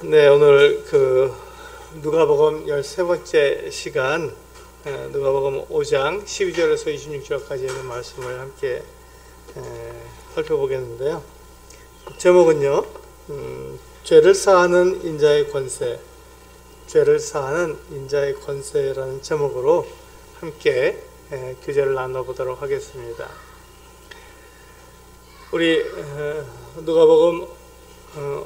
네, 오늘 누가복음 13번째 시간, 누가복음 5장 12절에서 26절까지 있는 말씀을 함께 살펴보겠는데요. 제목은요, 죄를 사하는 인자의 권세, 죄를 사하는 인자의 권세라는 제목으로 함께 교제를 나눠보도록 하겠습니다. 우리 누가복음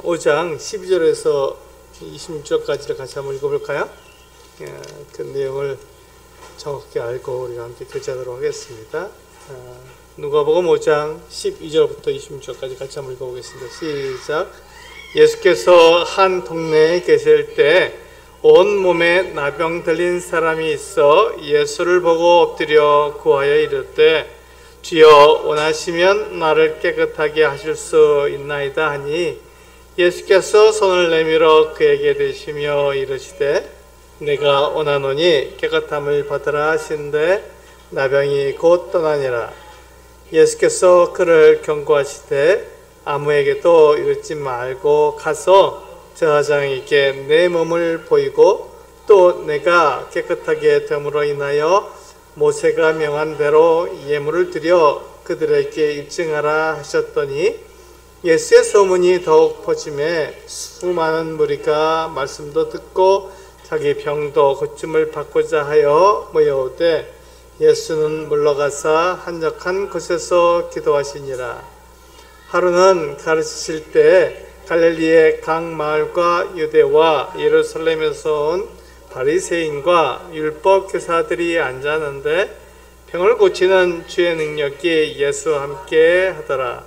5장 12절에서 26절까지를 같이 한번 읽어볼까요? 그 내용을 정확히 알고 우리가 함께 교제하도록 하겠습니다. 누가복음 5장 12절부터 26절까지 같이 한번 읽어보겠습니다. 시작. 예수께서 한 동네에 계실 때 온 몸에 나병 들린 사람이 있어 예수를 보고 엎드려 구하여 이르되 주여 원하시면 나를 깨끗하게 하실 수 있나이다 하니 예수께서 손을 내밀어 그에게 대시며 이르시되 내가 원하노니 깨끗함을 받으라 하신데 나병이 곧 떠나니라. 예수께서 그를 경고하시되 아무에게도 이르지 말고 가서 제사장에게 내 몸을 보이고 또 내가 깨끗하게 됨으로 인하여 모세가 명한 대로 예물을 드려 그들에게 입증하라 하셨더니 예수의 소문이 더욱 퍼짐에 수많은 무리가 말씀도 듣고 자기 병도 고침을 받고자 하여 모여오되 예수는 물러가사 한적한 곳에서 기도하시니라. 하루는 가르치실 때 갈릴리의 각 마을과 유대와 예루살렘에서 온 바리새인과 율법 교사들이 앉았는데 병을 고치는 주의 능력이 예수와 함께 하더라.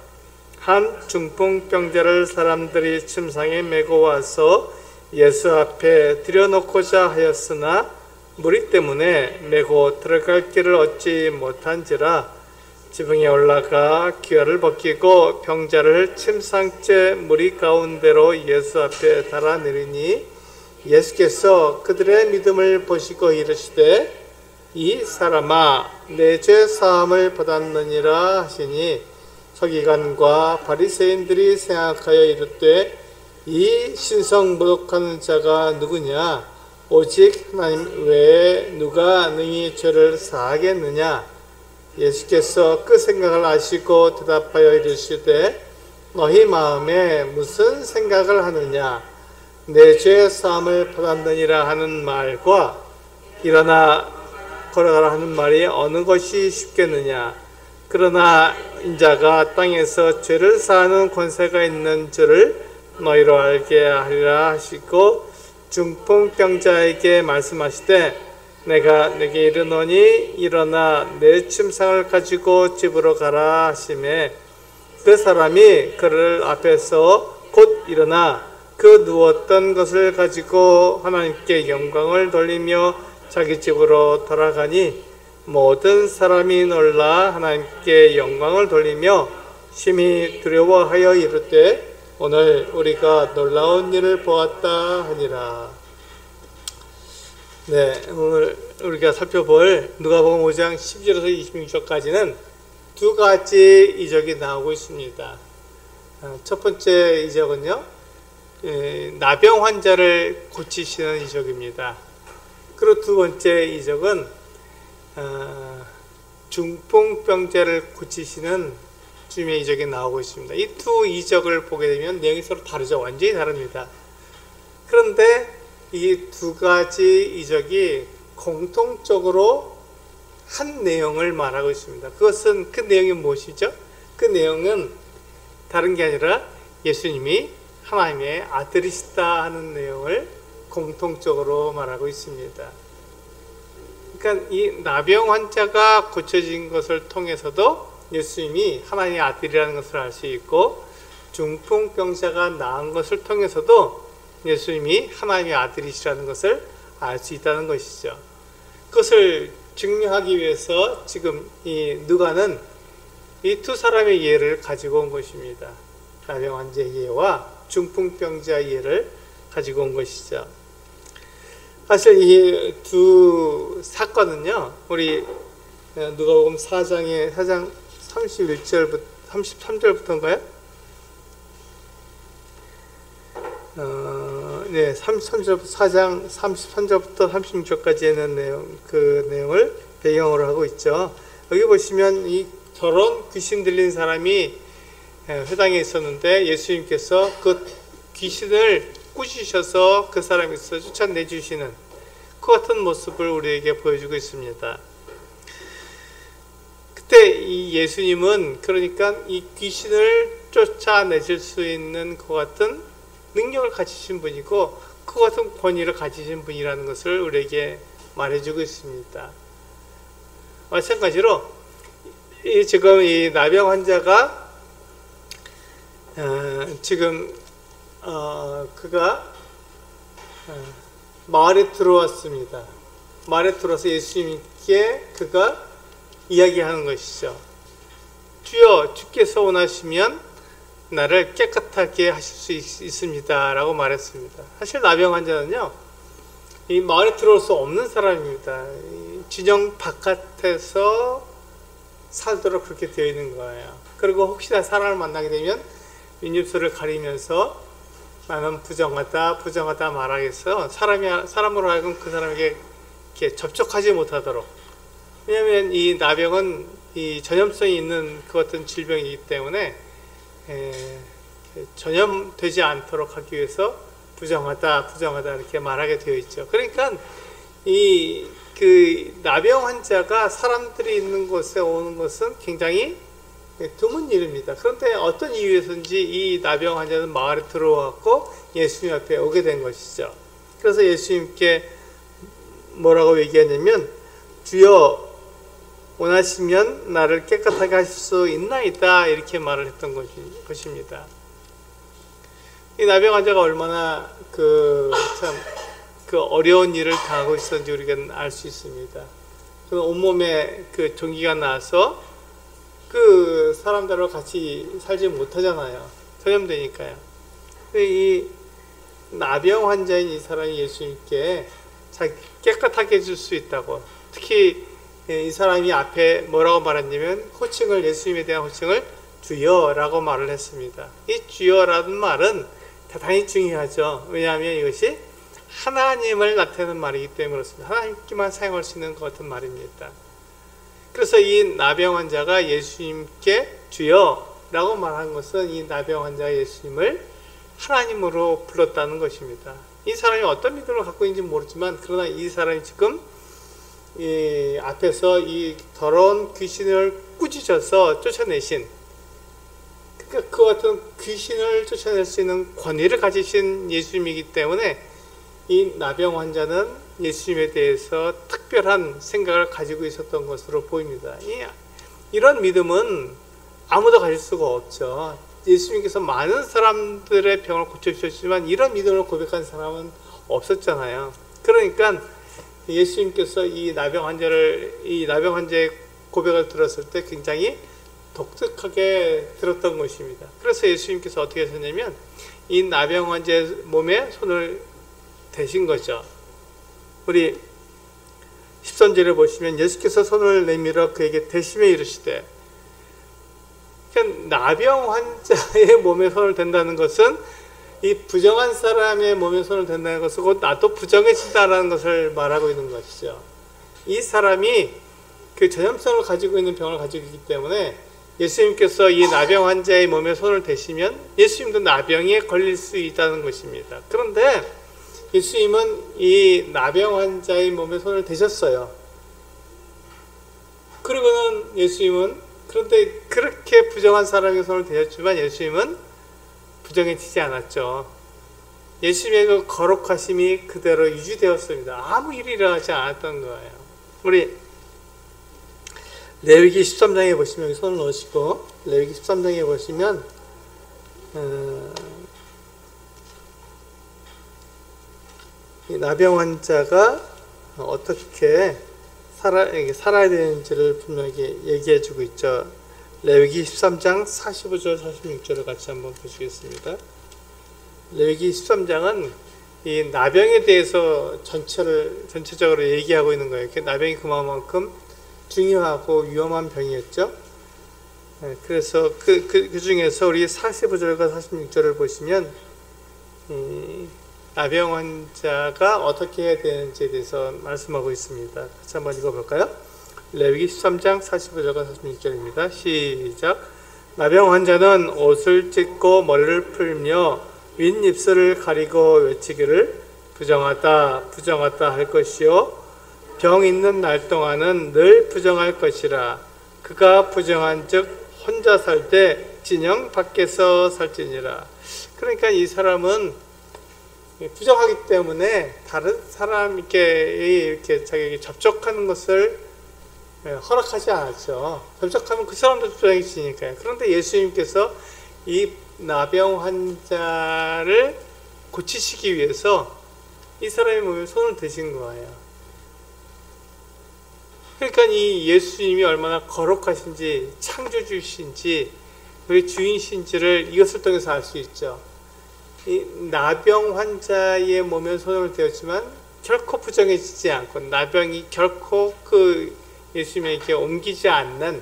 한 중풍병자를 사람들이 침상에 메고 와서 예수 앞에 들여놓고자 하였으나 무리 때문에 메고 들어갈 길을 얻지 못한지라 지붕에 올라가 기와를 벗기고 병자를 침상째 무리 가운데로 예수 앞에 달아내리니 예수께서 그들의 믿음을 보시고 이르시되 이 사람아 내 죄 사함을 받았느니라 하시니 서기관과 바리새인들이 생각하여 이르되 이 신성모독하는 자가 누구냐? 오직 하나님 외에 누가 능히 죄를 사하겠느냐? 예수께서 그 생각을 아시고 대답하여 이르시되 너희 마음에 무슨 생각을 하느냐? 내 죄 사함을 받았느니라 하는 말과 일어나 걸어가라 하는 말이 어느 것이 쉽겠느냐? 그러나 인자가 땅에서 죄를 사하는 권세가 있는 줄을 너희로 알게 하리라 하시고 중풍병자에게 말씀하시되 내가 네게 이르노니 일어나 내 침상을 가지고 집으로 가라 하시매 그 사람이 그를 앞에서 곧 일어나 그 누웠던 것을 가지고 하나님께 영광을 돌리며 자기 집으로 돌아가니 모든 사람이 놀라 하나님께 영광을 돌리며 심히 두려워하여 이르되 오늘 우리가 놀라운 일을 보았다 하니라. 네, 오늘 우리가 살펴볼 누가복음 5장 10절에서 26절까지는 두 가지 이적이 나오고 있습니다. 첫 번째 이적은요, 나병 환자를 고치시는 이적입니다. 그리고 두 번째 이적은 중풍병자를 고치시는 주님의 이적이 나오고 있습니다. 이 두 이적을 보게 되면 내용이 서로 다르죠. 완전히 다릅니다. 그런데 이 두 가지 이적이 공통적으로 한 내용을 말하고 있습니다. 그것은 그 내용이 무엇이죠? 그 내용은 다른 게 아니라 예수님이 하나님의 아들이시다 하는 내용을 공통적으로 말하고 있습니다. 그러니까 이 나병 환자가 고쳐진 것을 통해서도 예수님이 하나님의 아들이라는 것을 알 수 있고 중풍병자가 나은 것을 통해서도 예수님이 하나님의 아들이시라는 것을 알 수 있다는 것이죠. 그것을 증명하기 위해서 지금 이 누가는 이 두 사람의 예를 가지고 온 것입니다. 나병 환자의 예와 중풍병자의 예를 가지고 온 것이죠. 사실 이 두 사건은요, 우리 누가복음 4장 31절부터 33절부터인가요? 네, 4장 33절부터 36절까지 있는 그 내용을 배경으로 하고 있죠. 여기 보시면 이 저런 귀신 들린 사람이 회당에 있었는데 예수님께서 그 귀신을 꾸짖으셔서 그 사람에서 쫓아내 주시는 그 같은 모습을 우리에게 보여주고 있습니다. 그때 이 예수님은 그러니까 이 귀신을 쫓아내실 수 있는 그 같은 능력을 가지신 분이고 그 같은 권위를 가지신 분이라는 것을 우리에게 말해주고 있습니다. 마찬가지로 지금 이 나병 환자가 지금 그가 마을에 들어왔습니다. 마을에 들어와서 예수님께 그가 이야기하는 것이죠. 주여, 주께서 원하시면 나를 깨끗하게 하실 수 있습니다 라고 말했습니다. 사실 나병 환자는요, 이 마을에 들어올 수 없는 사람입니다. 진영 바깥에서 살도록 그렇게 되어 있는 거예요. 그리고 혹시나 사람을 만나게 되면 윗입술을 가리면서 나는 부정하다 말하겠어. 사람으로 하여금 그 사람에게 이렇게 접촉하지 못하도록. 왜냐하면 이 나병은 이 전염성이 있는 그 어떤 질병이기 때문에 전염되지 않도록 하기 위해서 부정하다 이렇게 말하게 되어 있죠. 그러니까 그 나병 환자가 사람들이 있는 곳에 오는 것은 굉장히 드문 일입니다. 그런데 어떤 이유에서인지 이 나병 환자는 마을에 들어왔고 예수님 앞에 오게 된 것이죠. 그래서 예수님께 뭐라고 얘기하냐면 주여 원하시면 나를 깨끗하게 하실 수 있나이다 이렇게 말을 했던 것입니다. 이 나병 환자가 얼마나 그 어려운 일을 당하고 있었는지 우리가 알 수 있습니다. 그 온몸에 그 종기가 나서 그 사람들과 같이 살지 못하잖아요. 전염되니까요. 이 나병 환자인 이 사람이 예수님께 깨끗하게 해줄 수 있다고. 특히 이 사람이 앞에 뭐라고 말했냐면 예수님에 대한 호칭을 주여라고 말을 했습니다. 이 주여라는 말은 대단히 중요하죠. 왜냐하면 이것이 하나님을 나타내는 말이기 때문에 그렇습니다. 하나님께만 사용할 수 있는 것 같은 말입니다. 그래서 이 나병 환자가 예수님께 주여라고 말한 것은 이 나병 환자가 예수님을 하나님으로 불렀다는 것입니다. 이 사람이 어떤 믿음을 갖고 있는지 모르지만 그러나 이 사람이 지금 이 앞에서 이 더러운 귀신을 꾸짖어서 쫓아내신, 그러니까 그 같은 귀신을 쫓아낼 수 있는 권위를 가지신 예수님이기 때문에 이 나병 환자는 예수님에 대해서 특별한 생각을 가지고 있었던 것으로 보입니다. 이런 믿음은 아무도 가질 수가 없죠. 예수님께서 많은 사람들의 병을 고쳐주셨지만 이런 믿음을 고백한 사람은 없었잖아요. 그러니까 예수님께서 이 나병 환자의 고백을 들었을 때 굉장히 독특하게 들었던 것입니다. 그래서 예수님께서 어떻게 하셨냐면 이 나병 환자의 몸에 손을 대신 거죠. 우리 13절에 보시면 예수께서 손을 내밀어 그에게 대시며 이르시되, 그러니까 나병 환자의 몸에 손을 댄다는 것은 이 부정한 사람의 몸에 손을 댄다는 것은 곧 나도 부정해진다는 것을 말하고 있는 것이죠. 이 사람이 그 전염성을 가지고 있는 병을 가지고 있기 때문에 예수님께서 이 나병 환자의 몸에 손을 대시면 예수님도 나병에 걸릴 수 있다는 것입니다. 그런데 예수님은 이 나병 환자의 몸에 손을 대셨어요. 그리고는 예수님은 그런데 그렇게 부정한 사람의 손을 대셨지만 예수님은 부정해지지 않았죠. 예수님의 그 거룩하심이 그대로 유지되었습니다. 아무 일이 일어나지 않았던 거예요. 우리 레위기 13장에 보시면 여기 손을 넣으시고 레위기 13장에 보시면 이 나병 환자가 어떻게 살아야 되는지를 분명히 얘기해 주고 있죠. 레위기 13장 45절 46절을 같이 한번 보시겠습니다. 레위기 13장은 이 나병에 대해서 전체적으로 얘기하고 있는 거예요. 나병이 그만큼 중요하고 위험한 병이었죠. 그래서 그 중에서 우리 45절과 46절을 보시면 나병 환자가 어떻게 해야 되는지에 대해서 말씀하고 있습니다. 같이 한번 읽어볼까요? 레위기 13장 45절과 46절입니다. 시작. 나병 환자는 옷을 찢고 머리를 풀며 윗입술을 가리고 외치기를 부정하다 부정하다 할 것이요 병 있는 날 동안은 늘 부정할 것이라. 그가 부정한 즉 혼자 살 때 진영 밖에서 살지니라. 그러니까 이 사람은 부정하기 때문에 다른 사람에게 이렇게 자기에게 접촉하는 것을 허락하지 않았죠. 접촉하면 그 사람도 부정해지니까요. 그런데 예수님께서 이 나병 환자를 고치시기 위해서 이 사람의 몸에 손을 대신 거예요. 그러니까 이 예수님이 얼마나 거룩하신지, 창조주신지, 우리 주인신지를 이것을 통해서 알 수 있죠. 이 나병 환자의 몸에 손을 대었지만 결코 부정해지지 않고 나병이 결코 그 예수님에게 옮기지 않는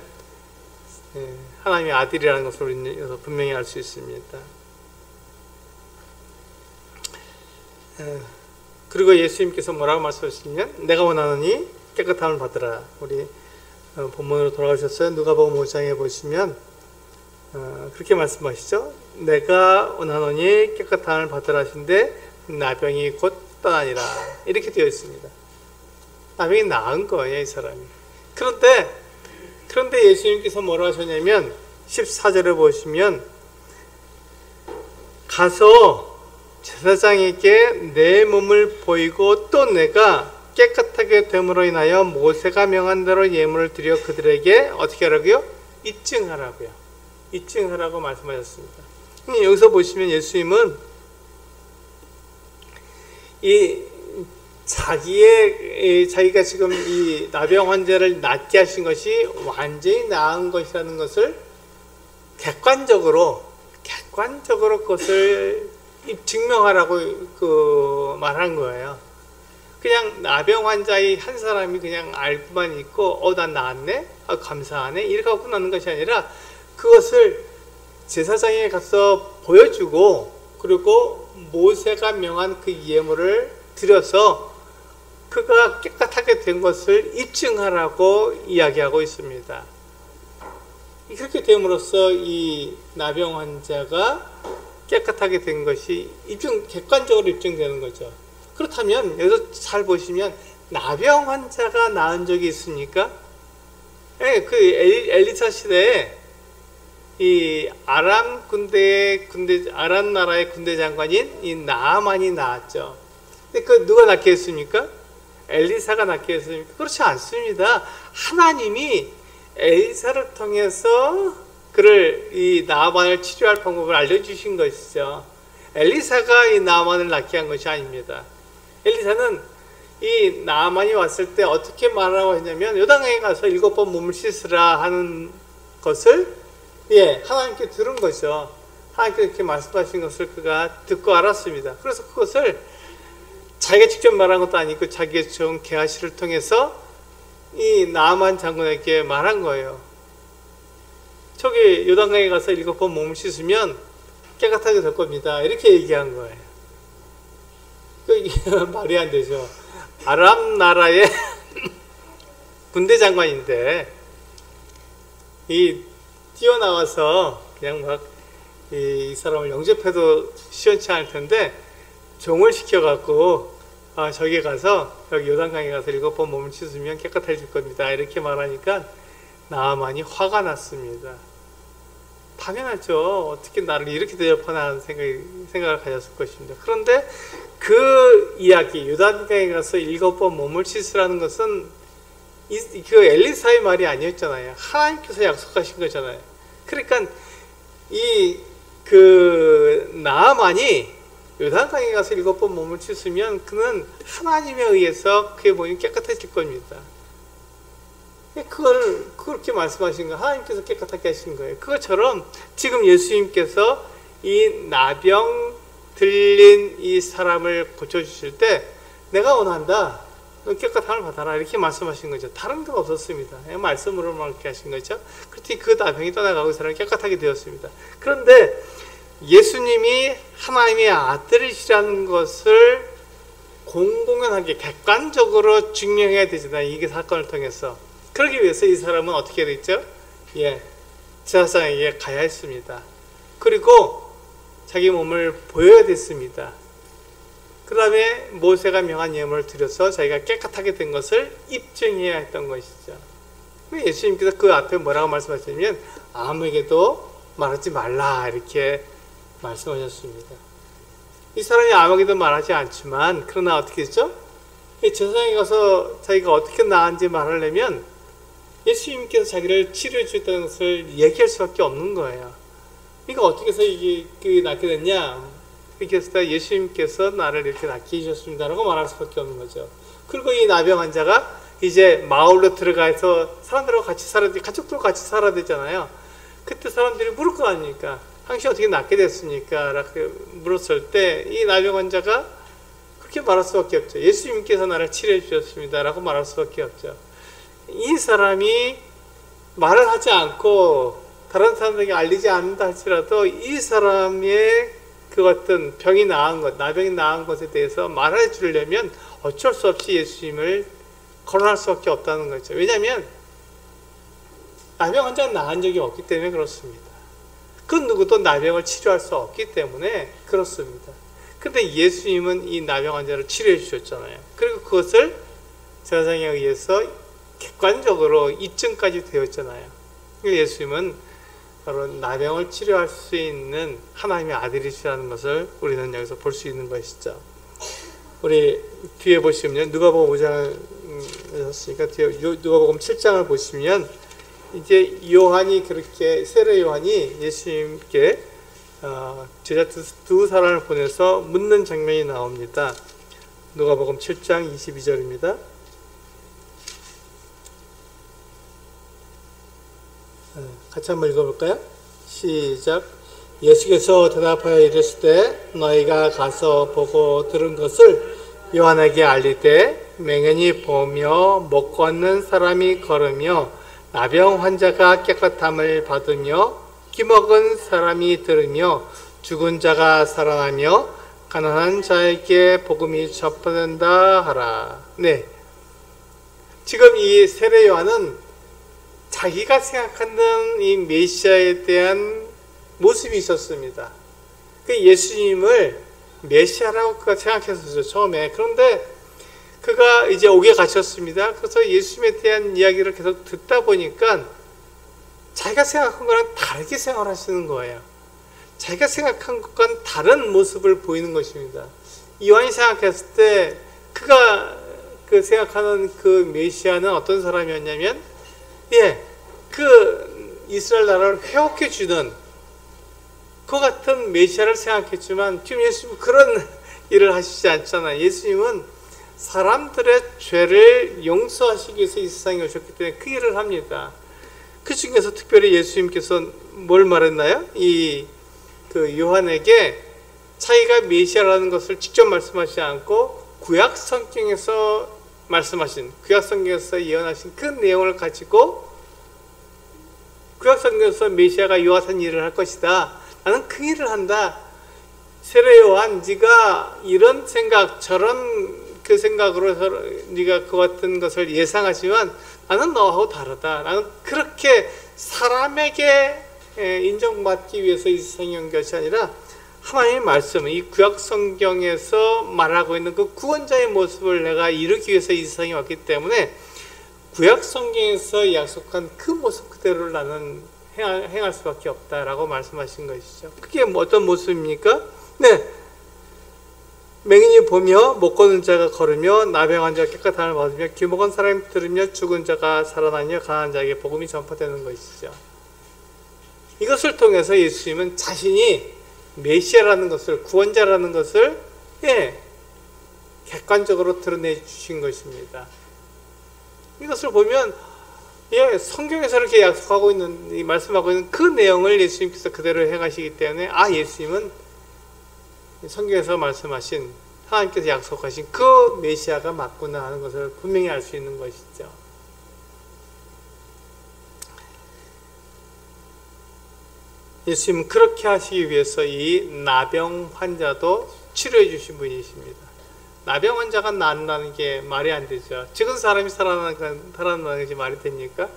하나님의 아들이라는 것을 우리는 분명히 알 수 있습니다. 그리고 예수님께서 뭐라고 말씀하시냐면 내가 원하노니 깨끗함을 받으라. 우리 본문으로 돌아가셨어요. 누가복음 5장에 보시면 그렇게 말씀하시죠. 내가 원하노니 깨끗함을 받으라 하신데 나병이 곧 떠나니라. 이렇게 되어 있습니다. 나병이 나은 거예요, 이 사람이. 그런데 예수님께서 뭐라고 하셨냐면 14절에 보시면 가서 제사장에게 내 몸을 보이고 또 내가 깨끗하게 됨으로 인하여 모세가 명한 대로 예물을 드려 그들에게 어떻게 하라고요? 입증하라고요. 입증하라고 말씀하셨습니다. 여기서 보시면 예수님은 자기가 지금 이 나병 환자를 낫게 하신 것이 완전히 나은 것이라는 것을 객관적으로 그것을 증명하라고 말한 거예요. 그냥 나병 환자의 한 사람이 그냥 알고만 있고 난 나았네? 감사하네? 이렇게 하고 끝나는 것이 아니라 그것을 제사장에 가서 보여주고 그리고 모세가 명한 그 예물을 드려서 그가 깨끗하게 된 것을 입증하라고 이야기하고 있습니다. 그렇게 됨으로써 이 나병 환자가 깨끗하게 된 것이 객관적으로 입증되는 거죠. 그렇다면 여기서 잘 보시면 나병 환자가 나은 적이 있습니까? 네, 그 엘리사 시대에 이 아람 나라의 군대 장관인 이 나아만이 나왔죠. 근데 그 누가 낫게 했습니까? 엘리사가 낫게 했습니까? 그렇지 않습니다. 하나님이 엘리사를 통해서 그를 이 나아만을 치료할 방법을 알려주신 것이죠. 엘리사가 이 나아만을 낫게 한 것이 아닙니다. 엘리사는 이 나아만이 왔을 때 어떻게 말하라고 했냐면 요단강에 가서 7번 몸을 씻으라 하는 것을 하나님께 들은 거죠. 하나님께 이렇게 말씀하신 것을 그가 듣고 알았습니다. 그래서 그것을 자기가 직접 말한 것도 아니고 자기의 종 게하시를 통해서 이 나아만 장군에게 말한 거예요. 저기 요단강에 가서 7번 몸을 씻으면 깨끗하게 될 겁니다. 이렇게 얘기한 거예요. 이게 말이 안 되죠. 아람 나라의 군대 장관인데 뛰어나와서 그냥 막 이 사람을 영접해도 시원치 않을 텐데 종을 시켜갖고 저기 가서 여기 요단강에 가서 7번 몸을 씻으면 깨끗해질 겁니다. 이렇게 말하니까 나아만이 화가 났습니다. 당연하죠. 어떻게 나를 이렇게 대접하나 하는 생각을 가졌을 것입니다. 그런데 그 이야기, 요단강에 가서 7번 몸을 씻으라는 것은 그 엘리사의 말이 아니었잖아요. 하나님께서 약속하신 거잖아요. 그러니까 나아만이 요단강에 가서 7번 몸을 씻으면 그는 하나님에 의해서 그의 몸이 깨끗해질 겁니다. 그걸 그렇게 말씀하신 거 하나님께서 깨끗하게 하신 거예요. 그것처럼 지금 예수님께서 이 나병 들린 이 사람을 고쳐주실 때 내가 원한다. 너 깨끗함을 받아라. 이렇게 말씀하신 거죠. 다른 건 없었습니다. 말씀으로만 이렇게 하신 거죠. 그랬더니 그 나병이 떠나가고 이 사람이 깨끗하게 되었습니다. 그런데 예수님이 하나님의 아들이시라는 것을 공공연하게 객관적으로 증명해야 되잖아요. 이게 사건을 통해서. 그러기 위해서 이 사람은 어떻게 됐죠? 제사장에게 가야 했습니다. 그리고 자기 몸을 보여야 됐습니다. 그 다음에 모세가 명한 예물을 드려서 자기가 깨끗하게 된 것을 입증해야 했던 것이죠. 예수님께서 그 앞에 뭐라고 말씀하셨냐면 아무에게도 말하지 말라 이렇게 말씀하셨습니다. 이 사람이 아무에게도 말하지 않지만 그러나 어떻게 했죠? 제사장에 가서 자기가 어떻게 나은지 말하려면 예수님께서 자기를 치료해 주셨다는 것을 얘기할 수밖에 없는 거예요. 그러니까 어떻게 해서 이게 낫게 됐냐? 이렇게 해서 예수님께서 나를 이렇게 낫게 해주셨습니다라고 말할 수밖에 없는 거죠. 그리고 이 나병 환자가 이제 마을로 들어가서 사람들하고 같이 살아야 돼, 가족들과 같이 살아야 되잖아요. 그때 사람들이 물을 거 아닙니까? 당신 어떻게 낫게 됐습니까? 라고 물었을 때 이 나병 환자가 그렇게 말할 수밖에 없죠. 예수님께서 나를 치료해 주셨습니다 라고 말할 수밖에 없죠. 이 사람이 말을 하지 않고 다른 사람들에게 알리지 않는다 할지라도 이 사람의 그 어떤 병이 나은 것, 나병이 나은 것에 대해서 말해 주려면 어쩔 수 없이 예수님을 거론할 수밖에 없다는 거죠. 왜냐하면 나병 환자는 나은 적이 없기 때문에 그렇습니다. 그 누구도 나병을 치료할 수 없기 때문에 그렇습니다. 근데 예수님은 이 나병 환자를 치료해 주셨잖아요. 그리고 그것을 제사장에 의해서 객관적으로 입증까지 되었잖아요. 예수님은 바로 나병을 치료할 수 있는 하나님의 아들이시라는 것을 우리는 여기서 볼 수 있는 것이죠. 우리 뒤에 보시면 누가복음 5장이었으니까 뒤에 누가복음 7장을 보시면 이제 요한이 그렇게 세례 요한이 예수님께 제자 두 사람을 보내서 묻는 장면이 나옵니다. 누가복음 7장 22절입니다. 같이 한번 읽어볼까요? 시작. 예수께서 대답하여 이르시되 너희가 가서 보고 들은 것을 요한에게 알리되 맹인이 보며 못 걷는 사람이 걸으며 나병 환자가 깨끗함을 받으며 기먹은 사람이 들으며 죽은 자가 살아나며 가난한 자에게 복음이 전파된다 하라. 네, 지금 이 세례 요한은 자기가 생각하는 이 메시아에 대한 모습이 있었습니다. 그 예수님을 메시아라고 그가 생각했었죠, 처음에. 그런데 그가 이제 옥에 갇혔습니다. 그래서 예수님에 대한 이야기를 계속 듣다 보니까 자기가 생각한 거랑 다르게 생활하시는 거예요. 자기가 생각한 것과는 다른 모습을 보이는 것입니다. 요한이 생각했을 때 그가 그 생각하는 그 메시아는 어떤 사람이었냐면 그 이스라엘 나라를 회복해 주는 그 같은 메시아를 생각했지만 지금 예수님은 그런 일을 하시지 않잖아요. 예수님은 사람들의 죄를 용서하시기 위해서 이 세상에 오셨기 때문에 그 일을 합니다. 그 중에서 특별히 예수님께서 뭘 말했나요? 그 요한에게 자기가 메시아라는 것을 직접 말씀하시지 않고 구약 성경에서 말씀하신, 구약 성경에서 예언하신 그 내용을 가지고 구약 성경에서 메시아가 이와같은 일을 할 것이다. 나는 그 일을 한다. 세례 요한, 네가 이런 생각, 저런 그 생각으로 네가 그 같은 것을 예상하지만 나는 너하고 다르다. 나는 그렇게 사람에게 인정받기 위해서 이 세상에 온 것이 아니라 하나님의 말씀, 이 구약 성경에서 말하고 있는 그 구원자의 모습을 내가 이루기 위해서 이 세상에 왔기 때문에 구약 성경에서 약속한 그 모습 그대로를 나는 행할 수밖에 없다라고 말씀하신 것이죠. 그게 어떤 모습입니까? 네, 맹인이 보며 못 걷는 자가 걸으며 나병 환자가 깨끗함을 받으며 귀먹은 사람이 들으며 죽은 자가 살아나며 가난한 자에게 복음이 전파되는 것이죠. 이것을 통해서 예수님은 자신이 메시아라는 것을, 구원자라는 것을 객관적으로 드러내 주신 것입니다. 이것을 보면 성경에서 이렇게 약속하고 있는, 말씀하고 있는 그 내용을 예수님께서 그대로 행하시기 때문에 예수님은 성경에서 말씀하신, 하나님께서 약속하신 그 메시아가 맞구나 하는 것을 분명히 알 수 있는 것이죠. 예수님은 그렇게 하시기 위해서 이 나병 환자도 치료해 주신 분이십니다. 나병 환자가 낫는다는 게 말이 안 되죠. 죽은 사람이 살아나는 것이 말이 됩니까?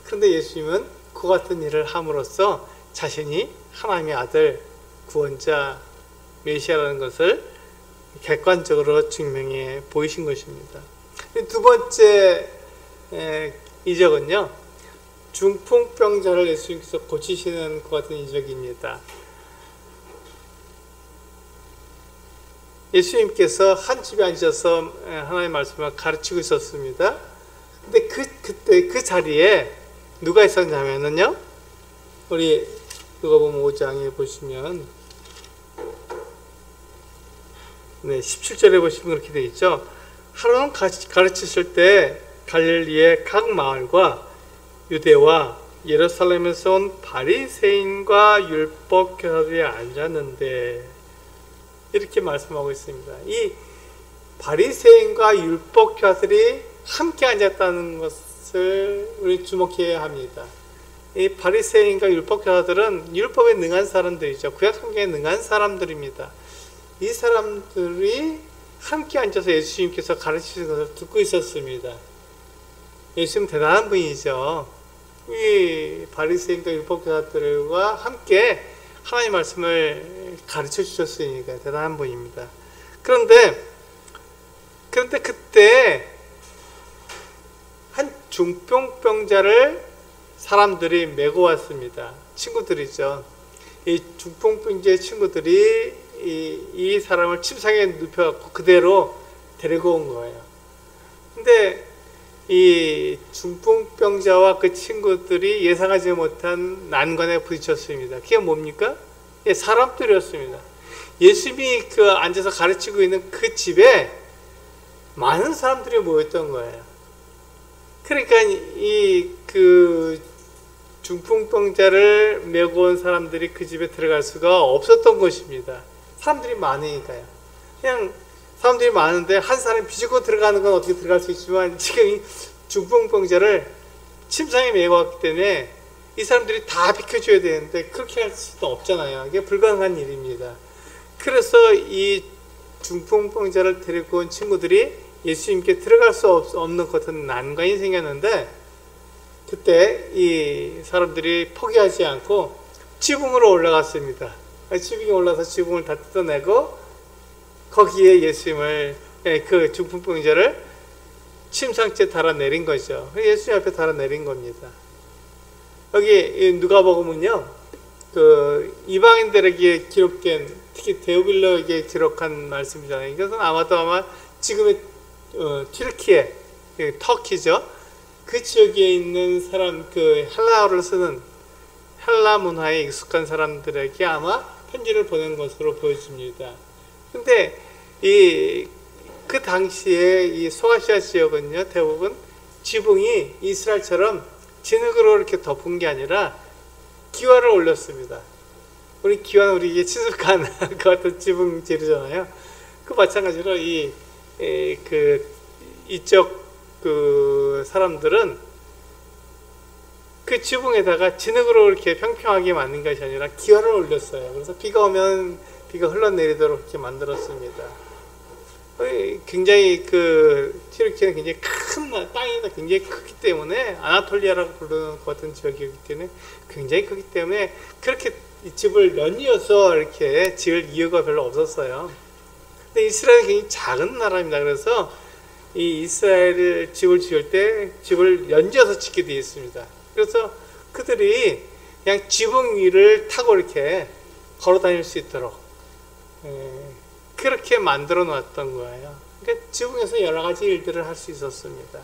그런데 예수님은 그 같은 일을 함으로써 자신이 하나님의 아들, 구원자, 메시아라는 것을 객관적으로 증명해 보이신 것입니다. 두 번째 이적은요, 중풍병자를 예수님께서 고치시는 것 같은 이적입니다. 예수님께서 한 집에 앉아서 하나님의 말씀을 가르치고 있었습니다. 근데 그때 그 자리에 누가 있었냐면요, 우리 누가복음 5장에 보시면 17절에 보시면 그렇게 되어 있죠. 하루는 가르치실 때 갈릴리의 각 마을과 유대와 예루살렘에서 온 바리새인과 율법교사들이 앉았는데, 이렇게 말씀하고 있습니다. 이 바리새인과 율법교사들이 함께 앉았다는 것을 우리 주목해야 합니다. 이 바리새인과 율법교사들은 율법에 능한 사람들이죠. 구약 성경에 능한 사람들입니다. 이 사람들이 함께 앉아서 예수님께서 가르치시는 것을 듣고 있었습니다. 예수님 대단한 분이죠. 이 바리새인과 율법교사들과 함께 하나님의 말씀을 가르쳐 주셨으니까 대단한 분입니다. 그런데 그때 한 중풍병자를 사람들이 메고 왔습니다. 친구들이죠. 이 중풍병자의 친구들이 이 사람을 침상에 눕혀갖고 그대로 데리고 온 거예요. 근데 이 중풍병자와 그 친구들이 예상하지 못한 난관에 부딪혔습니다. 그게 뭡니까? 사람들이었습니다. 예수님이 앉아서 가르치고 있는 그 집에 많은 사람들이 모였던 거예요. 그러니까 그 중풍병자를 메고 온 사람들이 그 집에 들어갈 수가 없었던 것입니다. 사람들이 많으니까요. 그냥 사람들이 많은데 한 사람이 비집고 들어가는 건 어떻게 들어갈 수 있지만, 지금 이 중풍병자를 침상에 메고 왔기 때문에 이 사람들이 다 비켜줘야 되는데 그렇게 할 수도 없잖아요. 이게 불가능한 일입니다. 그래서 이 중풍병자를 데리고 온 친구들이 예수님께 들어갈 수 없는 같은 난관이 생겼는데, 그때 이 사람들이 포기하지 않고 지붕으로 올라갔습니다. 지붕에 올라서 지붕을 다 뜯어내고 거기에 예수님을, 그 중풍병자를 침상째 달아내린 거죠. 예수님 앞에 달아내린 겁니다. 여기 누가복음은요, 그 이방인들에게 기록된, 특히 데오빌로에게 기록한 말씀이잖아요. 이것은 아마 지금의 튀르키예, 터키죠. 그 지역에 있는 사람, 그 헬라어를 쓰는 헬라 문화에 익숙한 사람들에게 아마 편지를 보낸 것으로 보여집니다. 근데 그 당시에 이 소아시아 지역은요, 대부분 지붕이 이스라엘처럼 진흙으로 이렇게 덮은 게 아니라 기와를 올렸습니다. 우리 기와는 우리 친숙한 그 같은 지붕 재료잖아요. 그 마찬가지로 이쪽 그 사람들은 그 지붕에다가 진흙으로 이렇게 평평하게 만든 것이 아니라 기와를 올렸어요. 그래서 비가 오면 비가 흘러내리도록 이렇게 만들었습니다. 굉장히 튀르키예는 굉장히 큰 땅이 굉장히 크기 때문에, 아나톨리아라고 부르는 것 같은 지역이기 때문에 굉장히 크기 때문에 그렇게 집을 연이어서 이렇게 지을 이유가 별로 없었어요. 근데 이스라엘이 굉장히 작은 나라입니다. 그래서 이 이스라엘 집을 지을 때 집을 연지어서 짓게 되어 있습니다. 그래서 그들이 그냥 지붕 위를 타고 이렇게 걸어 다닐 수 있도록 그렇게 만들어 놨던 거예요. 그러니까 지붕에서 여러 가지 일들을 할 수 있었습니다.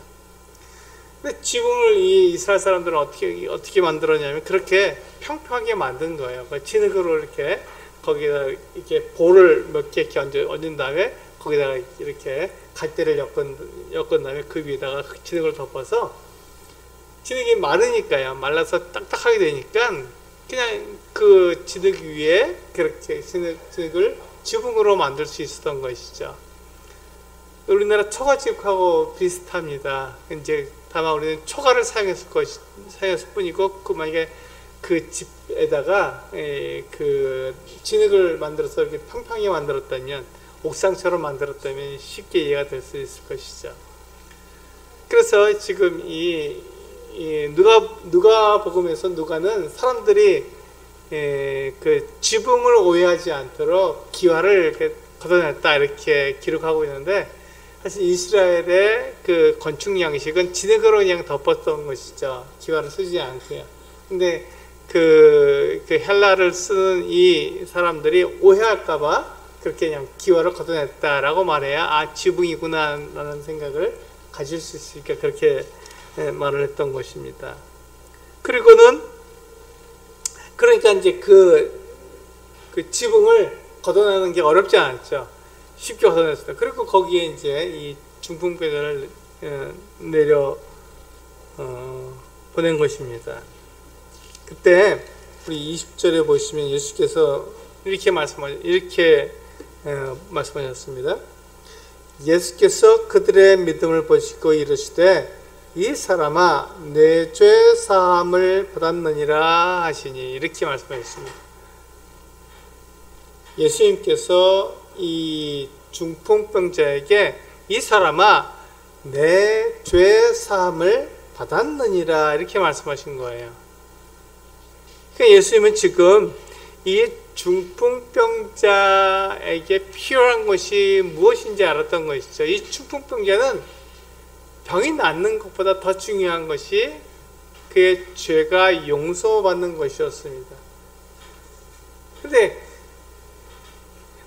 근데 지붕을 이 이스라엘 사람들은 어떻게 만들었냐면 그렇게 평평하게 만든 거예요. 진흙으로 이렇게 거기다 이렇게 볼을 몇 개 이렇게 얹은 다음에 거기다가 이렇게 갈대를 엮은 다음에 그 위에다가 진흙을 덮어서, 진흙이 마르니까요. 말라서 딱딱하게 되니까 그냥 그 진흙 위에 그렇게 진흙을 지붕으로 만들 수 있었던 것이죠. 우리나라 초가집하고 비슷합니다. 이제 다만 우리는 초가를 사용했을 뿐이고, 만약에 그 집에다가 그 진흙을 만들어서 이렇게 평평하게 만들었다면, 옥상처럼 만들었다면 쉽게 이해가 될 수 있을 것이죠. 그래서 지금 이 누가복음에서 누가는 사람들이 그 지붕을 오해하지 않도록 기와를 이렇게 걷어냈다 이렇게 기록하고 있는데, 사실 이스라엘의 그 건축 양식은 진흙으로 그냥 덮었던 것이죠. 기와를 쓰지 않고요. 근데 그 헬라를 쓰는 이 사람들이 오해할까봐 그렇게 그냥 기와를 걷어냈다라고 말해야 아 지붕이구나 라는 생각을 가질 수 있으니까 그렇게 말을 했던 것입니다. 그리고는 그러니까 이제 그 지붕을 걷어내는 게 어렵지 않았죠. 쉽게 걷어냈어요. 그리고 거기에 이제 이 중풍병자를 내려 보낸 것입니다. 그때 우리 20절에 보시면 예수께서 이렇게 말씀하셨습니다. 예수께서 그들의 믿음을 보시고 이르시되 이 사람아 내 죄 사함을 받았느니라 하시니, 이렇게 말씀하셨습니다. 예수님께서 이 중풍병자에게 이 사람아 내 죄 사함을 받았느니라 이렇게 말씀하신 거예요. 그러니까 예수님은 지금 이 중풍병자에게 필요한 것이 무엇인지 알았던 것이죠. 이 중풍병자는 병이 낫는 것보다 더 중요한 것이 그의 죄가 용서받는 것이었습니다. 근데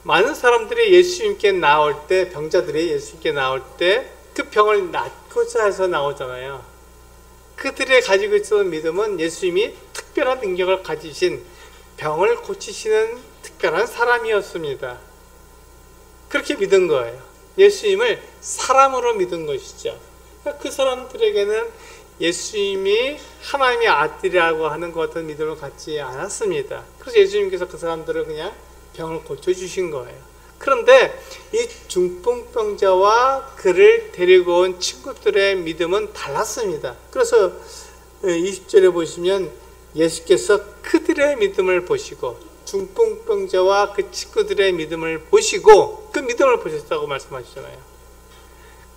많은 사람들이 예수님께 나올 때, 병자들이 예수님께 나올 때 그 병을 낫고자 해서 나오잖아요. 그들이 가지고 있었던 믿음은 예수님이 특별한 능력을 가지신 병을 고치시는 특별한 사람이었습니다. 그렇게 믿은 거예요. 예수님을 사람으로 믿은 것이죠. 그 사람들에게는 예수님이 하나님의 아들이라고 하는 것 같은 믿음을 갖지 않았습니다. 그래서 예수님께서 그 사람들을 그냥 병을 고쳐주신 거예요. 그런데 이 중풍병자와 그를 데리고 온 친구들의 믿음은 달랐습니다. 그래서 20절에 보시면 예수께서 그들의 믿음을 보시고, 중풍병자와 그 친구들의 믿음을 보시고 그 믿음을 보셨다고 말씀하시잖아요.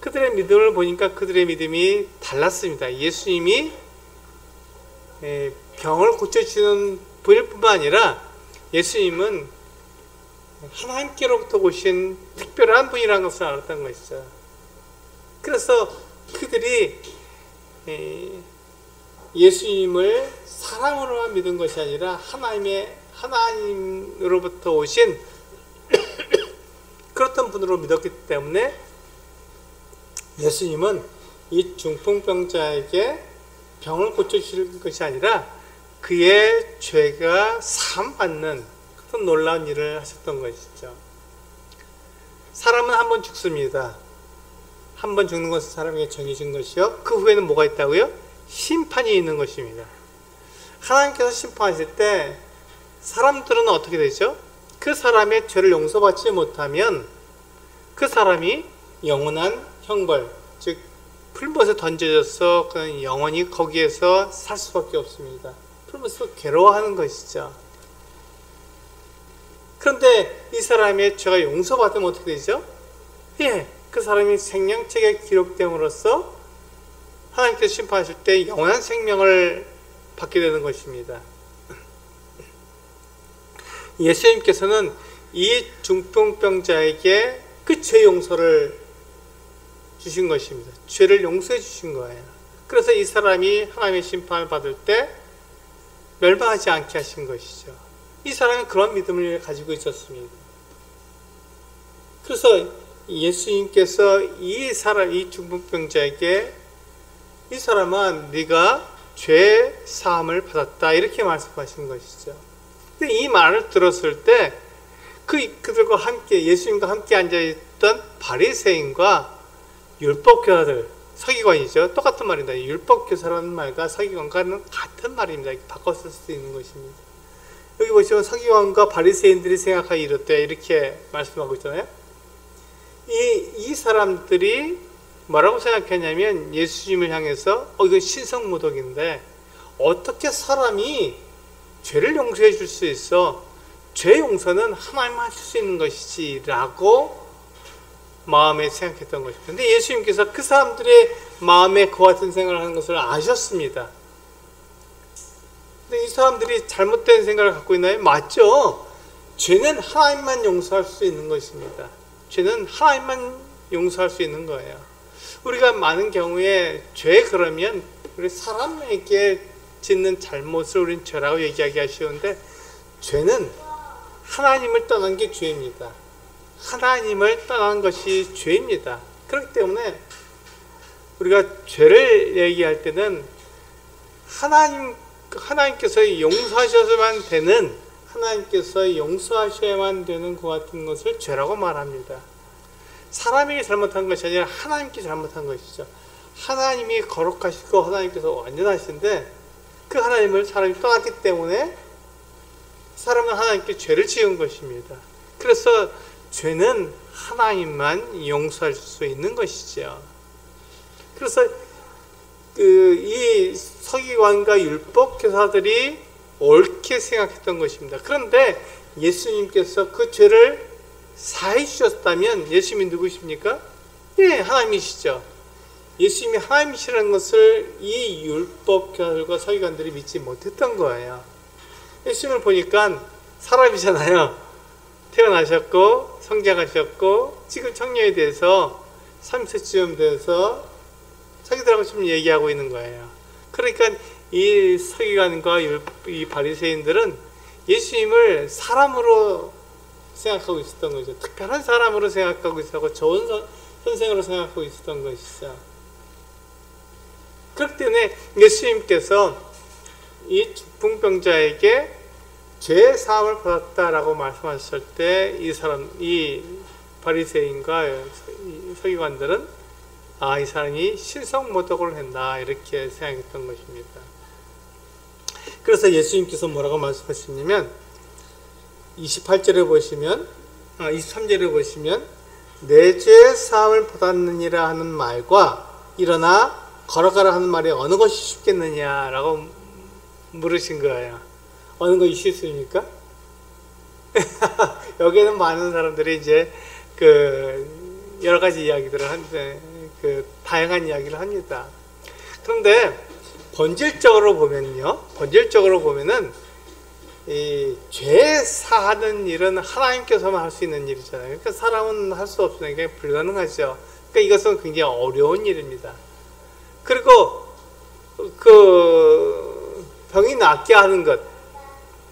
그들의 믿음을 보니까 그들의 믿음이 달랐습니다. 예수님이 병을 고쳐주시는 분일 뿐만 아니라 예수님은 하나님께로부터 오신 특별한 분이라는 것을 알았던 것이죠. 그래서 그들이 예수님을 사람으로만 믿은 것이 아니라 하나님으로부터 오신 그렇던 분으로 믿었기 때문에 예수님은 이 중풍병자에게 병을 고쳐주실 것이 아니라 그의 죄가 사함받는 그런 놀라운 일을 하셨던 것이죠. 사람은 한 번 죽습니다. 한 번 죽는 것은 사람에게 정해진 것이요. 그 후에는 뭐가 있다고요? 심판이 있는 것입니다. 하나님께서 심판하실 때 사람들은 어떻게 되죠? 그 사람의 죄를 용서받지 못하면 그 사람이 영원한 형벌, 즉 풀못에 던져져서 그는 영원히 거기에서 살 수밖에 없습니다. 풀못에서 괴로워하는 것이죠. 그런데 이 사람의 죄가 용서받으면 어떻게 되죠? 그 사람이 생명책에 기록됨으로써 하나님께서 심판하실 때 영원한 생명을 받게 되는 것입니다. 예수님께서는 이 중풍병자에게 그 죄 용서를 주신 것입니다. 죄를 용서해 주신 거예요. 그래서 이 사람이 하나님의 심판을 받을 때 멸망하지 않게 하신 것이죠. 이 사람이 그런 믿음을 가지고 있었습니다. 그래서 예수님께서 이 중풍병자에게 이 사람아 네가 죄 사함을 받았다 이렇게 말씀하신 것이죠. 근데 이 말을 들었을 때 그들과 함께 예수님과 함께 앉아있던 바리새인과 율법교사들, 서기관이죠. 똑같은 말입니다. 율법교사라는 말과 서기관과는 같은 말입니다. 이렇게 바꿔 쓸 수 있는 것입니다. 여기 보시면 서기관과 바리새인들이 생각하기 이렇대 이렇게 말씀하고 있잖아요. 이 사람들이 뭐라고 생각했냐면 예수님을 향해서 이건 신성모독인데 어떻게 사람이 죄를 용서해 줄 수 있어. 죄 용서는 하나님만 하실 수 있는 것이지 라고 마음에 생각했던 것입니다. 근데 예수님께서 그 사람들의 마음에 그와 같은 생각을 하는 것을 아셨습니다. 근데 이 사람들이 잘못된 생각을 갖고 있나요? 맞죠. 죄는 하나님만 용서할 수 있는 것입니다. 죄는 하나님만 용서할 수 있는 거예요. 우리가 많은 경우에 죄 그러면 우리 사람에게 짓는 잘못을 우리는 죄라고 얘기하기가 쉬운데, 죄는 하나님을 떠난 게 죄입니다. 하나님을 떠난 것이 죄입니다. 그렇기 때문에 우리가 죄를 얘기할 때는 하나님께서 용서하셔야만 되는, 하나님께서 용서하셔야만 되는 것 같은 것을 죄라고 말합니다. 사람이 잘못한 것이 아니라 하나님께 잘못한 것이죠. 하나님이 거룩하시고 하나님께서 완전하신데 그 하나님을 사람이 떠났기 때문에 사람은 하나님께 죄를 지은 것입니다. 그래서 죄는 하나님만 용서할 수 있는 것이죠. 그래서 이 서기관과 율법교사들이 옳게 생각했던 것입니다. 그런데 예수님께서 그 죄를 사해 주셨다면 예수님이 누구십니까? 예, 하나님이시죠. 예수님이 하나님이시라는 것을 이 율법교사들과 서기관들이 믿지 못했던 거예요. 예수님을 보니까 사람이잖아요. 태어나셨고 성장하셨고 지금 청년에 대해서 30세쯤 돼서 자기들하고 좀 얘기하고 있는 거예요. 그러니까 이 서기관과 이 바리새인들은 예수님을 사람으로 생각하고 있었던 거죠. 특별한 사람으로 생각하고 있었고 좋은 선생으로 생각하고 있었던 것이죠. 그렇기 때문에 예수님께서 이 중풍병자에게 죄 사함을 받았다라고 말씀하셨을 때 이 바리새인과 서기관들은 이 사람이 신성모독을 했나 이렇게 생각했던 것입니다. 그래서 예수님께서 뭐라고 말씀하셨냐면 28절에 보시면 23절에 보시면 내 죄 사함을 받았느니라 하는 말과 일어나 걸어가라 하는 말이 어느 것이 쉽겠느냐라고 물으신 거예요. 어느 것이 쉽습니까? 여기에는 많은 사람들이 이제 여러 가지 이야기들을 하는데 다양한 이야기를 합니다. 그런데 본질적으로 보면은 이 죄 사하는 일은 하나님께서만 할 수 있는 일이잖아요. 그러니까 사람은 할 수 없으니까 불가능하죠. 그러니까 이것은 굉장히 어려운 일입니다. 그리고 병이 낫게 하는 것,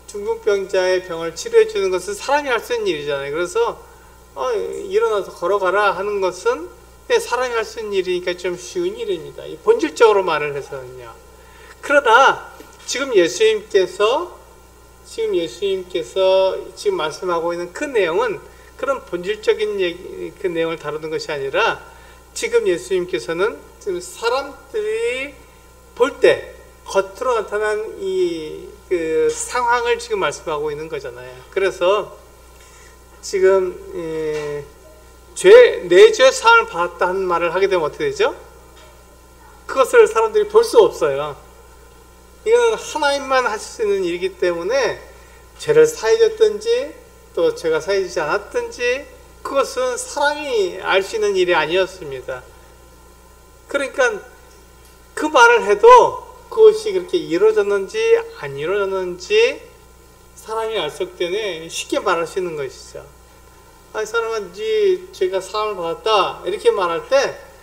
중풍병자의 병을 치료해 주는 것은 사람이 할 수 있는 일이잖아요. 그래서 일어나서 걸어가라 하는 것은 사람이 할 수 있는 일이니까 좀 쉬운 일입니다. 본질적으로 말을 해서는요. 그러나 지금 예수님께서 지금 말씀하고 있는 그 내용은 그런 본질적인 그 내용을 다루는 것이 아니라 지금 예수님께서는 지금 사람들이 볼 때 겉으로 나타난 그 상황을 지금 말씀하고 있는 거잖아요. 그래서 지금 내 죄 사함을 받았다 하는 말을 하게 되면 어떻게 되죠? 그것을 사람들이 볼 수 없어요. 이거는 하나님만 하실 수 있는 일이기 때문에 죄를 사해줬든지 또 죄가 사해지지 않았든지 그것은 사람이 알 수 있는 일이 아니었습니다. 그러니까 그 말을 해도 그것이 그렇게 이루어졌는지 안 이루어졌는지 사람이 알 수 없기 때문에 쉽게 말할 수 있는 것이죠. 사람은 네 죄가 사함을 받았다 이렇게 말할 때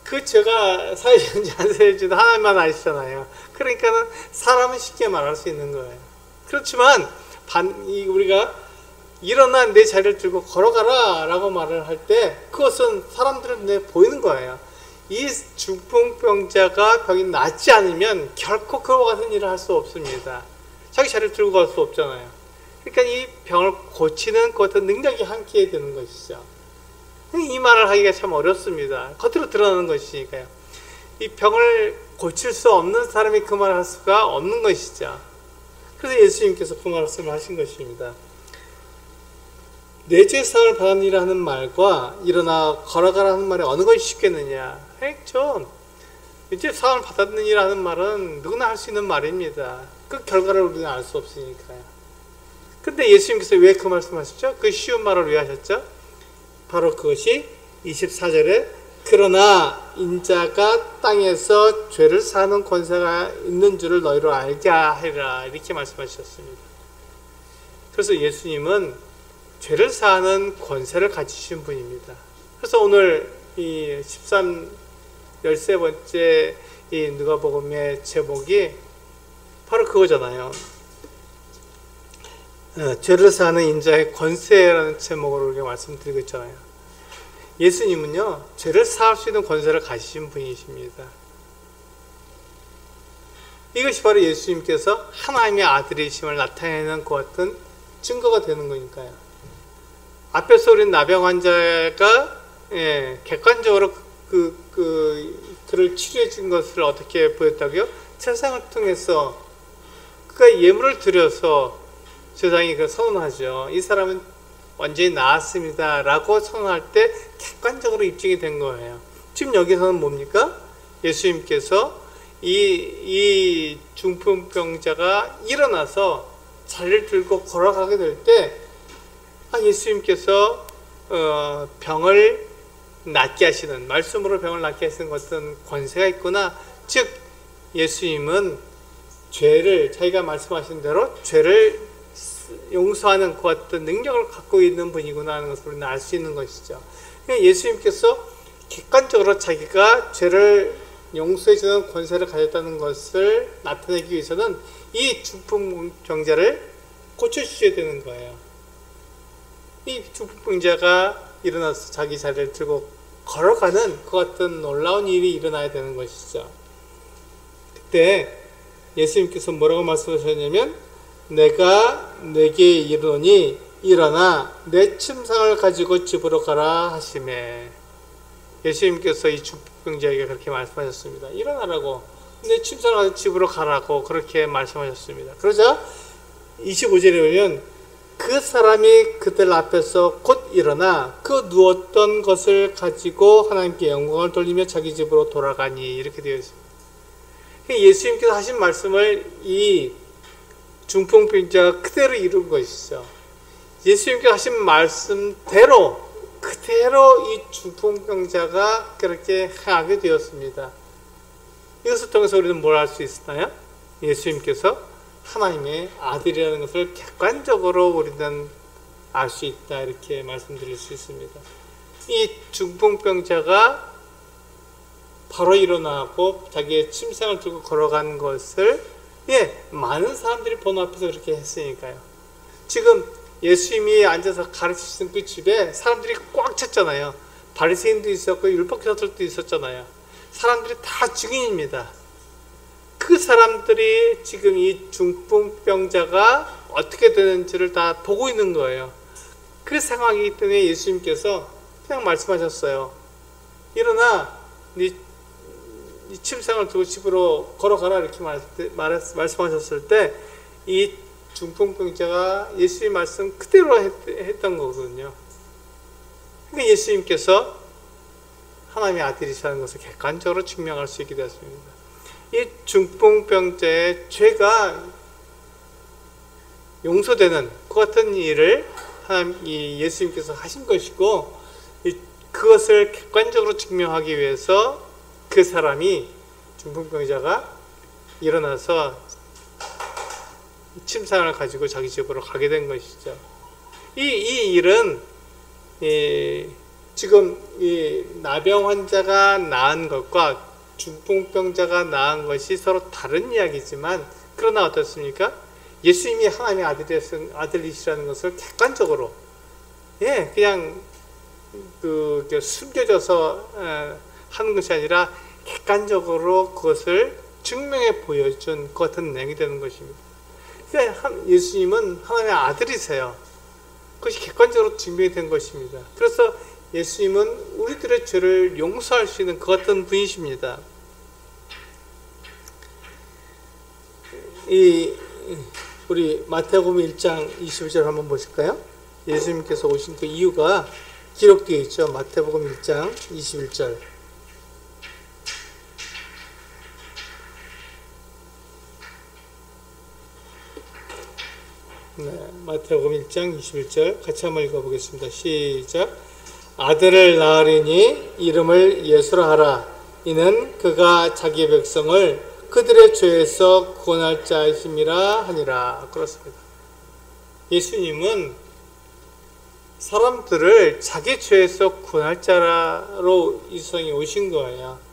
그 죄가 사해졌는지 안 사해졌는지 하나님만 아시잖아요. 그러니까는 사람은 쉽게 말할 수 있는 거예요. 그렇지만 우리가 일어나 내 자리를 들고 걸어가라 라고 말을 할 때 그것은 사람들은 눈에 보이는 거예요. 이 중풍병자가 병이 낫지 않으면 결코 그와 같은 일을 할 수 없습니다. 자기 자리를 들고 갈 수 없잖아요. 그러니까 이 병을 고치는 그 어떤 능력이 함께 되는 것이죠. 이 말을 하기가 참 어렵습니다. 겉으로 드러나는 것이니까요. 이 병을 고칠 수 없는 사람이 그 말을 할 수가 없는 것이죠. 그래서 예수님께서 그 말씀을 하신 것입니다. 내 죄 사함을 받았느니라 하는 말과 일어나 걸어가라 하는 말이 어느 것이 쉽겠느냐. 내 죄 사함을 받았느니라 하는 말은 누구나 할 수 있는 말입니다. 그 결과를 우리는 알 수 없으니까요. 근데 예수님께서 왜 그 말씀하셨죠? 그 쉬운 말을 왜 하셨죠? 바로 그것이 24절에 그러나 인자가 땅에서 죄를 사는 권세가 있는 줄을 너희로 알게 하리라 이렇게 말씀하셨습니다. 그래서 예수님은 죄를 사하는 권세를 가지신 분입니다. 그래서 오늘 이 13번째 이 누가복음의 제목이 바로 그거잖아요. 죄를 사하는 인자의 권세라는 제목으로 우리가 말씀드리고 있잖아요. 예수님은요, 죄를 사할 수 있는 권세를 가지신 분이십니다. 이것이 바로 예수님께서 하나님의 아들이심을 나타내는 것 같은 증거가 되는 거니까요. 앞에서 우리 나병 환자가 객관적으로 그를 치료해 준 것을 어떻게 보였다고요? 세상을 통해서 그가 예물을 드려서 세상이 그 선언하죠. 이 사람은 완전히 나았습니다 라고 선언할 때 객관적으로 입증이 된 거예요. 지금 여기서는 뭡니까? 예수님께서 이 중풍병자가 일어나서 자리를 들고 걸어가게 될 때 예수님께서 병을 낫게 하시는, 말씀으로 병을 낫게 하시는 어떤 권세가 있구나. 즉 예수님은 죄를, 자기가 말씀하신 대로 죄를 용서하는 그 어떤 능력을 갖고 있는 분이구나 하는 것을 우리는 알 수 있는 것이죠. 예수님께서 객관적으로 자기가 죄를 용서해주는 권세를 가졌다는 것을 나타내기 위해서는 이 중풍병자를 고쳐주셔야 되는 거예요. 이 중풍병자가 일어나서 자기 자리를 들고 걸어가는 그 같은 놀라운 일이 일어나야 되는 것이죠. 그때 예수님께서 뭐라고 말씀하셨냐면 내가 내게 이르노니 일어나 내 침상을 가지고 집으로 가라 하시매. 예수님께서 이 중풍병자에게 그렇게 말씀하셨습니다. 일어나라고, 내 침상을 가지고 집으로 가라고 그렇게 말씀하셨습니다. 그러자 25절에 보면 그 사람이 그들 앞에서 곧 일어나 그 누웠던 것을 가지고 하나님께 영광을 돌리며 자기 집으로 돌아가니 이렇게 되어 있습니다. 예수님께서 하신 말씀을 이 중풍병자가 그대로 이룬 것이죠. 예수님께서 하신 말씀대로 그대로 이 중풍병자가 그렇게 행하게 되었습니다. 이것을 통해서 우리는 뭘 알 수 있나요? 예수님께서 하나님의 아들이라는 것을 객관적으로 우리는 알 수 있다 이렇게 말씀드릴 수 있습니다. 이 중풍병자가 바로 일어나고 자기의 침상을 들고 걸어간 것을 많은 사람들이 보는 앞에서 그렇게 했으니까요. 지금 예수님이 앉아서 가르치시는 그 집에 사람들이 꽉 찼잖아요. 바리새인도 있었고 율법교사들도 있었잖아요. 사람들이 다 증인입니다. 그 사람들이 지금 이 중풍병자가 어떻게 되는지를 다 보고 있는 거예요. 그 상황이기 때문에 예수님께서 그냥 말씀하셨어요. 일어나 네 침상을 두고 집으로 걸어가라 이렇게 말씀하셨을 때 이 중풍병자가 예수님 말씀 그대로 했던 거거든요. 그러니까 예수님께서 하나님의 아들이시라는 것을 객관적으로 증명할 수 있게 되었습니다. 이 중풍병자의 죄가 용서되는 그 같은 일을 예수님께서 하신 것이고, 그것을 객관적으로 증명하기 위해서 그 사람이, 중풍병자가 일어나서 침상을 가지고 자기 집으로 가게 된 것이죠. 이 일은 지금 이 나병 환자가 나은 것과 중풍병자가 나은 것이 서로 다른 이야기지만, 그러나 어떻습니까? 예수님이 하나님의 아들이시라는 것을 객관적으로 그냥 숨겨져서 하는 것이 아니라 객관적으로 그것을 증명해 보여준 그 같은 내용이 되는 것입니다. 그러니까 예수님은 하나님의 아들이세요. 그것이 객관적으로 증명이 된 것입니다. 그래서 예수님은 우리들의 죄를 용서할 수 있는 그 같은 분이십니다. 우리 마태복음 1장 21절 한번 보실까요? 예수님께서 오신 그 이유가 기록되어 있죠. 마태복음 1장 21절. 마태복음 1장 21절 같이 한번 읽어보겠습니다. 시작. 아들을 낳으리니 이름을 예수라 하라. 이는 그가 자기 백성을 그들의 죄에서 구원할 자이심이라 하니라. 그렇습니다. 예수님은 사람들을 자기 죄에서 구원할 자로 이 세상에 오신 거예요.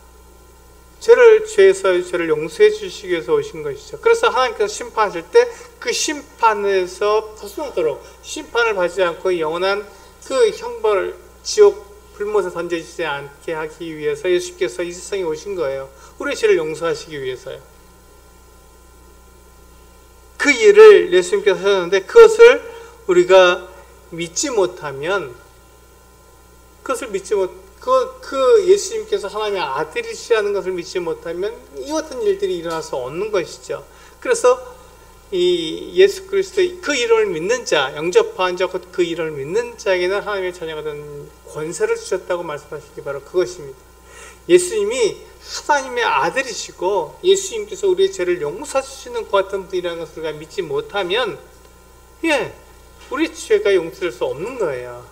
죄를 용서해 주시기 위해서 오신 것이죠. 그래서 하나님께서 심판하실 때 그 심판에서 벗어나도록, 심판을 받지 않고 영원한 그 형벌, 지옥 불못에 던져지지 않게 하기 위해서 예수께서 이 세상에 오신 거예요. 우리의 죄를 용서하시기 위해서요. 그 일을 예수님께서 하셨는데 그것을 우리가 믿지 못하면, 그 예수님께서 하나님의 아들이시라는 것을 믿지 못하면 이 같은 일들이 일어날 수 없는 것이죠. 그래서 이 예수 그리스도의 그 이름을 믿는 자, 영접한 자, 그 이름을 믿는 자에게는 하나님의 자녀가 된 권세를 주셨다고 말씀하시기 바로 그것입니다. 예수님이 하나님의 아들이시고 예수님께서 우리의 죄를 용서해 주시는 그 같은 분이라는 것을 우리가 믿지 못하면 우리 죄가 용서될 수 없는 거예요.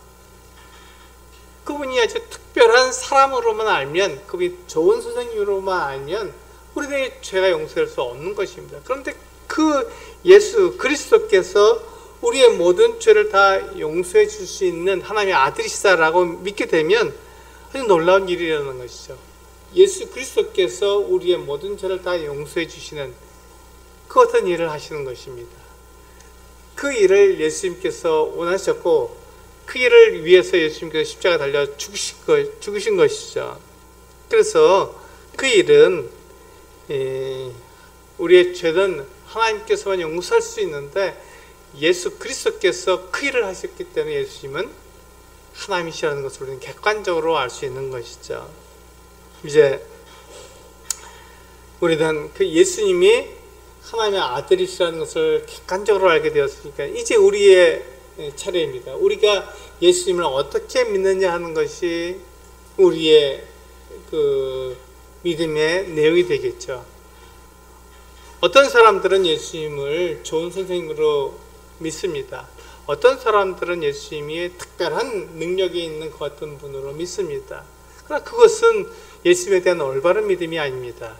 그분이 아주 특별한 사람으로만 알면, 그분이 좋은 선생님으로만 알면 우리의 죄가 용서될 수 없는 것입니다. 그런데 그 예수 그리스도께서 우리의 모든 죄를 다 용서해 줄 수 있는 하나님의 아들이시다라고 믿게 되면 아주 놀라운 일이 일어나는 것이죠. 예수 그리스도께서 우리의 모든 죄를 다 용서해 주시는 그 어떤 일을 하시는 것입니다. 그 일을 예수님께서 원하셨고 그 일을 위해서 예수님께서 십자가 달려 죽으신 것이죠. 그래서 그 일은 우리의 죄는 하나님께서만 용서할 수 있는데 예수 그리스도께서 그 일을 하셨기 때문에 예수님은 하나님이시라는 것을 우리는 객관적으로 알 수 있는 것이죠. 이제 우리는 그 예수님이 하나님의 아들이시라는 것을 객관적으로 알게 되었으니까 이제 우리의 차례입니다. 우리가 예수님을 어떻게 믿느냐 하는 것이 우리의 그 믿음의 내용이 되겠죠. 어떤 사람들은 예수님을 좋은 선생님으로 믿습니다. 어떤 사람들은 예수님이 특별한 능력이 있는 것 같은 분으로 믿습니다. 그러나 그것은 예수님에 대한 올바른 믿음이 아닙니다.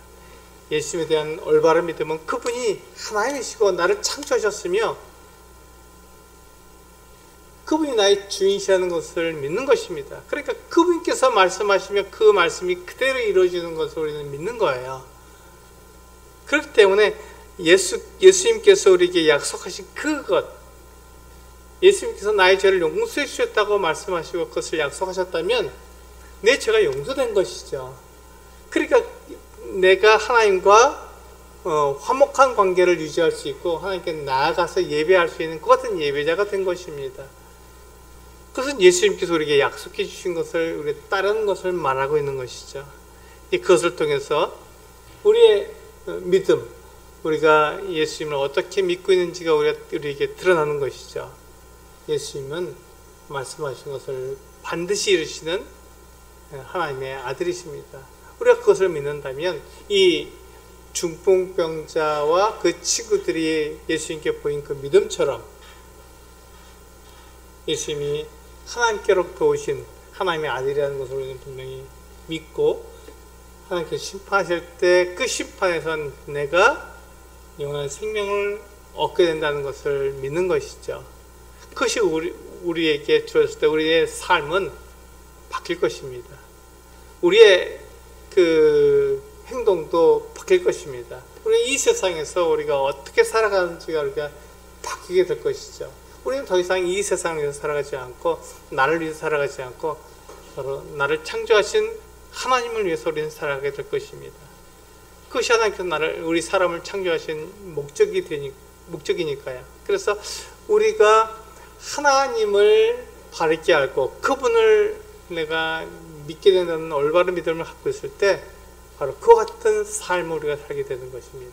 예수님에 대한 올바른 믿음은 그분이 하나님이시고 나를 창조하셨으며 그분이 나의 주인이시라는 것을 믿는 것입니다. 그러니까 그분께서 말씀하시면 그 말씀이 그대로 이루어지는 것을 우리는 믿는 거예요. 그렇기 때문에 예수님께서 우리에게 약속하신 그것, 예수님께서 나의 죄를 용서해 주셨다고 말씀하시고 그것을 약속하셨다면 내 죄가 용서된 것이죠. 그러니까 내가 하나님과 화목한 관계를 유지할 수 있고 하나님께 나아가서 예배할 수 있는 그 같은 예배자가 된 것입니다. 그것은 예수님께서 우리에게 약속해 주신 것을 우리가 따르는 것을 말하고 있는 것이죠. 그것을 통해서 우리의 믿음, 우리가 예수님을 어떻게 믿고 있는지가 우리에게 드러나는 것이죠. 예수님은 말씀하신 것을 반드시 이루시는 하나님의 아들이십니다. 우리가 그것을 믿는다면 이 중풍병자와 그 친구들이 예수님께 보인 그 믿음처럼 예수님이 하나님께로부터 오신 하나님의 아들이라는 것을 우리는 분명히 믿고 하나님께서 심판하실 때 그 심판에선 내가 영원한 생명을 얻게 된다는 것을 믿는 것이죠. 그것이 우리에게 주어졌을 때 우리의 삶은 바뀔 것입니다. 우리의 그 행동도 바뀔 것입니다. 우리 이 세상에서 우리가 어떻게 살아가는지가 우리가 바뀌게 될 것이죠. 우리는 더 이상 이 세상에서 살아가지 않고 나를 위해서 살아가지 않고 바로 나를 창조하신 하나님을 위해서 우리는 살아가게 될 것입니다. 그것이 하나님께서 우리 사람을 창조하신 목적이니까요. 그래서 우리가 하나님을 바르게 알고 그분을 내가 믿게 된다는 올바른 믿음을 갖고 있을 때 바로 그와 같은 삶을 우리가 살게 되는 것입니다.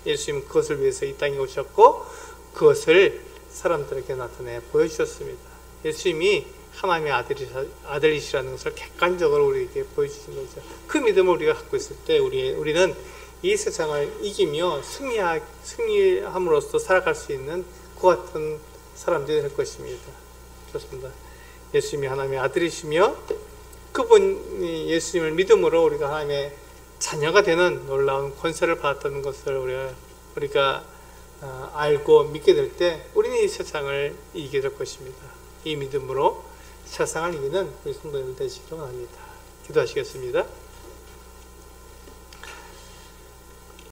예수님은 그것을 위해서 이 땅에 오셨고 그것을 사람들에게 나타내 보여주셨습니다. 예수님이 하나님의 아들이시라는 것을 객관적으로 우리에게 보여주신 거죠. 그 믿음을 우리가 갖고 있을 때 우리는 이 세상을 이기며 승리함으로써 살아갈 수 있는 빛과 같은 사람들이 될 것입니다. 좋습니다. 예수님이 하나님의 아들이시며 그분이 예수님을 믿음으로 우리가 하나님의 자녀가 되는 놀라운 권세를 받았다는 것을 우리가 알고 믿게 될 때 우리는 이 세상을 이기게 될 것입니다. 이 믿음으로 세상을 이기는 우리 성도님들 되시기 원합니다. 기도하시겠습니다.